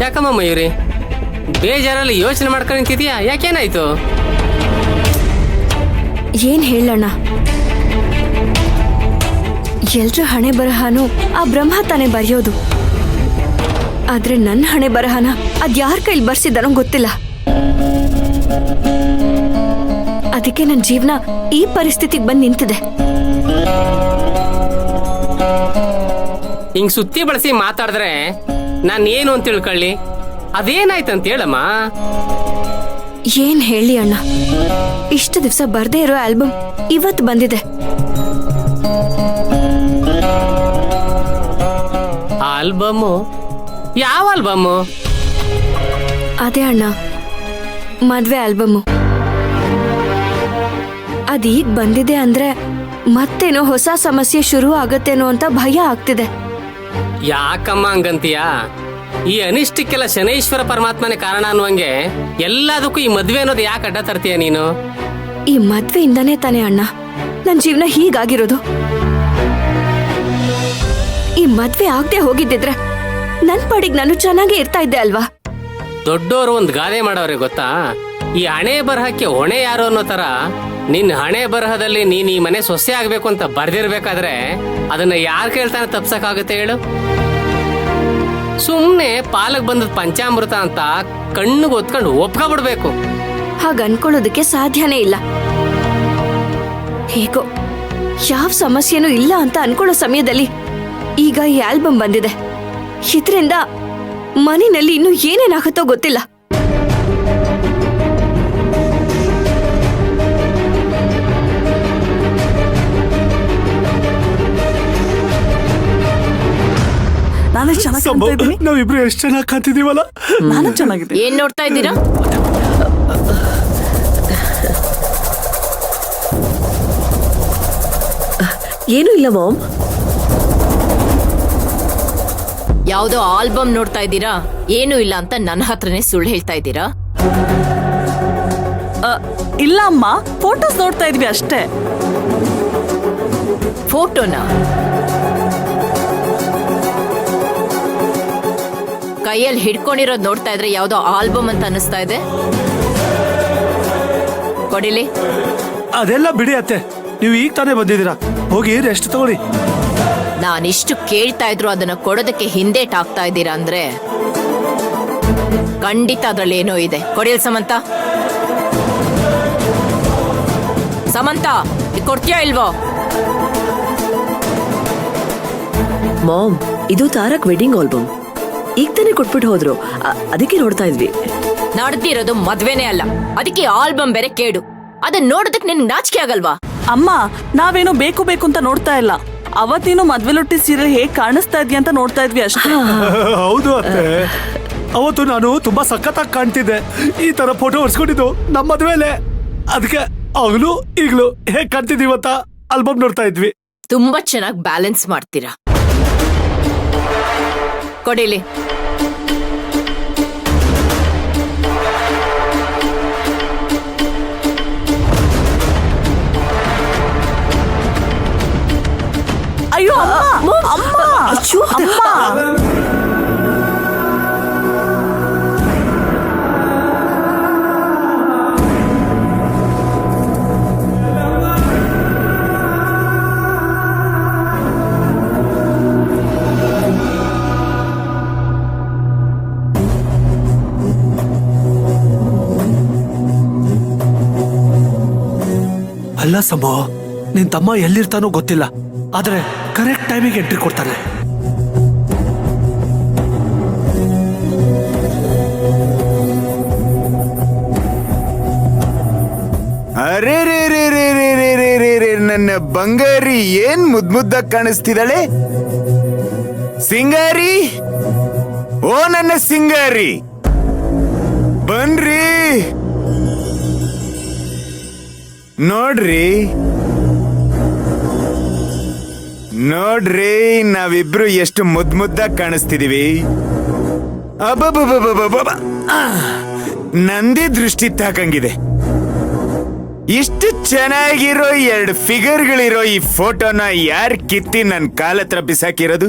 ಯಾಕಮ್ಮ ಮಯೂರಿ ಬೇಜಾರಲ್ಲಿ ಯೋಚನೆ ಮಾಡ್ಕೊಂಡು ನಿಂತಿದ್ಯಾ? ಯಾಕೇನಾಯ್ತು? ಏನ್ ಹೇಳಣ್ಣ, ಎಲ್ರ ಹಣೆ ಬರಹನು ಆ ಬ್ರಹ್ಮ ತಾನೇ ಬರೆಯೋದು. ಆದ್ರೆ ನನ್ನ ಹಣೆ ಬರಹನ ಅದ್ಯಾರ ಕೈಲಿ ಬರ್ಸಿದಾನೋ ಗೊತ್ತಿಲ್ಲ. ಅದಕ್ಕೆ ನನ್ನ ಜೀವನ ಈ ಪರಿಸ್ಥಿತಿಗೆ ಬಂದು ನಿಂತಿದೆ. ಹಿಂಗ್ ಸುತ್ತಿ ಬಳಸಿ ಮಾತಾಡಿದ್ರೆ ನಾನು ಏನು ಅಂತ ತಿಳ್ಕೊಳ್ಳಿ. ಅದೇನಾಯ್ತಂತ ಹೇಳಮ್ಮ. ಏನ್ ಹೇಳಿ ಅಣ್ಣ, ಇಷ್ಟು ದಿವಸ ಬರ್ದೇ ಇರೋ ಆಲ್ಬಮ್ ಇವತ್ತು ಬಂದಿದೆ. ಆಲ್ಬಮ್ಮು? ಯಾವ ಆಲ್ಬಮ್ಮು? ಅದೇ ಅಣ್ಣ, ಮದ್ವೆ ಆಲ್ಬಮ್ಮು. ಅದೀಗ ಬಂದಿದೆ ಅಂದ್ರೆ ಮತ್ತೇನೋ ಹೊಸ ಸಮಸ್ಯೆ ಶುರು ಆಗತ್ತೇನೋ ಅಂತ ಭಯ ಆಗ್ತಿದೆ. ಯಾಕಮ್ಮ ಹಂಗಂತೀಯ? ಈ ಅನಿಷ್ಟಕ್ಕೆಲ್ಲ ಶನೈಶ್ವರ ಪರಮಾತ್ಮನೇ ಕಾರಣ ಅನ್ನುವಂಗೆ ಎಲ್ಲದಕ್ಕೂ ಈ ಮದ್ವೆ ಅನ್ನೋದು ಯಾಕೆ ಅಡ್ಡ ತರ್ತೀಯ ನೀನು? ಈ ಮದ್ವೆಯಿಂದಾನೇ ತಾನೇ ಅಣ್ಣ ನನ್ನ ಜೀವನ ಹೀಗಾಗಿರೋದು. ಈ ಮದ್ವೆ ಆಗದೆ ಹೋಗಿದ್ದಿದ್ರೆ ನನ್ ಪಾಡಿಗೆ ನಾನು ಚೆನ್ನಾಗೇ ಇರ್ತಾ ಇದ್ದೆ ಅಲ್ವಾ? ದೊಡ್ಡೋರು ಒಂದ್ ಗಾದೆ ಮಾಡೋರೆ ಗೊತ್ತಾ? ಈ ಹಣೆ ಬರಹಕ್ಕೆ ಹೊಣೆ ಯಾರು ಅನ್ನೋ ತರ ನಿನ್ ಹಣೆ ಬರಹದಲ್ಲಿ ನೀನ್ ಈ ಮನೆ ಸೊಸೆ ಆಗ್ಬೇಕು ಅಂತ ಬರ್ದಿರ್ಬೇಕಾದ್ರೆ ಅದನ್ನ ಯಾರ್ ಕೇಳ್ತಾನೆ ತಪ್ಸಕ್ಕಾಗತ್ತೆ ಹೇಳು? ಸುಮ್ನೆ ಪಾಲಕ್ ಬಂದದ್ ಪಂಚಾಮೃತ ಅಂತ ಕಣ್ಣಿಗೆ ಒತ್ಕೊಂಡು ಒಪ್ಕೊಬಿಡ್ಬೇಕು. ಹಾಗ ಅನ್ಕೊಳ್ಳೋದಕ್ಕೆ ಸಾಧ್ಯನೇ ಇಲ್ಲ. ಹೇಗೋ ಯಾವ ಸಮಸ್ಯೆನೂ ಇಲ್ಲ ಅಂತ ಅನ್ಕೊಳ್ಳೋ ಸಮಯದಲ್ಲಿ ಈಗ ಈ ಆಲ್ಬಮ್ ಬಂದಿದೆ. ಇದರಿಂದ ಮನೆಯಲ್ಲಿ ಇನ್ನು ಏನೇನಾಗುತ್ತೋ ಗೊತ್ತಿಲ್ಲ. ನಾನು ಚೆನ್ನಾಗಿ ನಾವಿಬ್ರು ಎಷ್ಟು ಚೆನ್ನಾಗಿ ಕಾಣ್ತಿದೀವಲ್ಲ. ನಾನು ಚೆನ್ನಾಗಿದೆ. ಏನ್ ನೋಡ್ತಾ ಇದ್ದೀರಾ? ಏನು ಇಲ್ಲ ಮಾಮ್. ಯಾವ್ದೋ ಆಲ್ಬಮ್ ನೋಡ್ತಾ ಇದ್ದೀರಾ? ಏನು ಇಲ್ಲ ಅಂತ ನನ್ನ ಹತ್ರನೇ ಸುಳ್ಳು ಹೇಳ್ತಾ ಇದ್ದೀರಾ? ಇಲ್ಲ ಅಮ್ಮ, ಫೋಟೋಸ್ ನೋಡ್ತಾ ಇದ್ವಿ ಅಷ್ಟೇ. ಫೋಟೋನಾ? ಕೈಯಲ್ಲಿ ಹಿಡ್ಕೊಂಡಿರೋದ್ ನೋಡ್ತಾ ಇದ್ರೆ ಯಾವ್ದೋ ಆಲ್ಬಮ್ ಅಂತ ಅನಿಸ್ತಾ ಇದೆ. ಕೊಡಿಲಿ. ಅದೆಲ್ಲ ಬಿಡಿ ಅತ್ತೆ, ನೀವು ಈಗ ತಾನೇ ಬಂದಿದ್ದೀರಾ, ಹೋಗಿ ರೆಸ್ಟ್ ತಗೊಳ್ಳಿ. ನಾನಿಷ್ಟು ಕೇಳ್ತಾ ಇದ್ರು ಅದನ್ನ ಕೊಡೋದಕ್ಕೆ ಹಿಂದೇಟಾಗ್ತಾ ಇದ್ದೀರಾ ಅಂದ್ರೆ ಖಂಡಿತ ಅದ್ರಲ್ಲಿ ಏನೋ ಇದೆ. ಕೊಡಿಲ್ ಸಮಂತ. ಸಮಂತ, ಕೊಡ್ತೀಯಾ ಇಲ್ವೋ? ಮಾಮ್, ಇದು ತಾರಕ್ ವೆಡ್ಡಿಂಗ್ ಆಲ್ಬಮ್. ಈಗ ತಾನೇ ಕೊಟ್ಬಿಟ್ಟು ಹೋದ್ರು, ಅದಕ್ಕೆ ನೋಡ್ತಾ ಇದ್ವಿ. ನಡೆದಿರೋದು ಮದ್ವೆನೇ ಅಲ್ಲ, ಅದಕ್ಕೆ ಆಲ್ಬಮ್ ಬೇರೆ ಕೇಡು. ಅದನ್ನ ನೋಡೋದಕ್ಕೆ ನಿನ್ಗೆ ನಾಚಿಕೆ ಆಗಲ್ವಾ? ಅಮ್ಮ, ನಾವೇನೋ ಬೇಕು ಬೇಕು ಅಂತ ನೋಡ್ತಾ ಇಲ್ಲ. ಅವತ್ ನೀನು ಮದ್ವೆಲೊಟ್ಟಿ ಸೀರೆ ಹೇಗ್ ಕಾಣಿಸ್ತಾ ಇದ್ಯಾ ಅಂತ ನೋಡ್ತಾ ಇದ್ವಿ ಅಷ್ಟೇ. ಹೌದು ಅತ್ತೆ, ಅವತ್ತು ನಾನು ತುಂಬಾ ಸಖತ್ತಾಗಿ ಕಾಣ್ತಿದ್ದೆ. ಈ ತರ ಫೋಟೋ ಹೊಡ್ಸ್ಕೊಂಡಿದ್ದು ನಮ್ಮ ಮದ್ವೆಲೆ. ಅದಕ್ಕೆ ಆಗ್ಲೂ ಈಗ್ಲೂ ಹೇಗ್ ಕಾಣ್ತಿದೀವತ್ತ ಆಲ್ಬಮ್ ನೋಡ್ತಾ ಇದ್ವಿ. ತುಂಬಾ ಚೆನ್ನಾಗಿ ಬ್ಯಾಲೆನ್ಸ್ ಮಾಡ್ತೀರಾ. ಕೊಡಿಲಿ. ಅಯ್ಯೋ ಅಮ್ಮ, ಅಮ್ಮ, ಅಮ್ಮ. ಅಲ್ಲ ಸಂಭವ, ನಿನ್ ತಮ್ಮ ಎಲ್ಲಿರ್ತಾನೋ ಗೊತ್ತಿಲ್ಲ, ಆದ್ರೆ ಕರೆಕ್ಟ್ ಟೈಮಿಗೆ ಎಂಟ್ರಿ ಕೊಡ್ತಾನೆ. ಅರೆ ರೇ ರೇ ರೇ ರೇ ರೇ ರೇ ರೇ ರೇ, ನನ್ನ ಬಂಗಾರಿ ಏನ್ ಮುದ್ದಾಗಿ ಕಾಣಿಸ್ತಿದ್ದಾಳೆ. ಸಿಂಗಾರಿ, ಓ ನನ್ನ ಸಿಂಗಾರಿ, ಬನ್ರಿ ನೋಡ್ರಿ ನೋಡ್ರಿ, ನಾವಿಬ್ರು ಎಷ್ಟು ಮುದ್ದಾಗಿ ಕಾಣಿಸ್ತಿದೀವಿ. ಅಬ್ಬಬ್ಬಬ್ಬಬ್ಬಬ್ಬ, ನಂದೇ ದೃಷ್ಟಿ ತಾಕಂಗಿದೆ. ಇಷ್ಟು ಚೆನ್ನಾಗಿರೋ ಎರಡು ಫಿಗರ್ಗಳಿರೋ ಈ ಫೋಟೋನ ಯಾರ್ ಕಿತ್ತಿ ನನ್ನ ಕಾಲತ್ರ ಬಿಸಾಕಿರೋದು?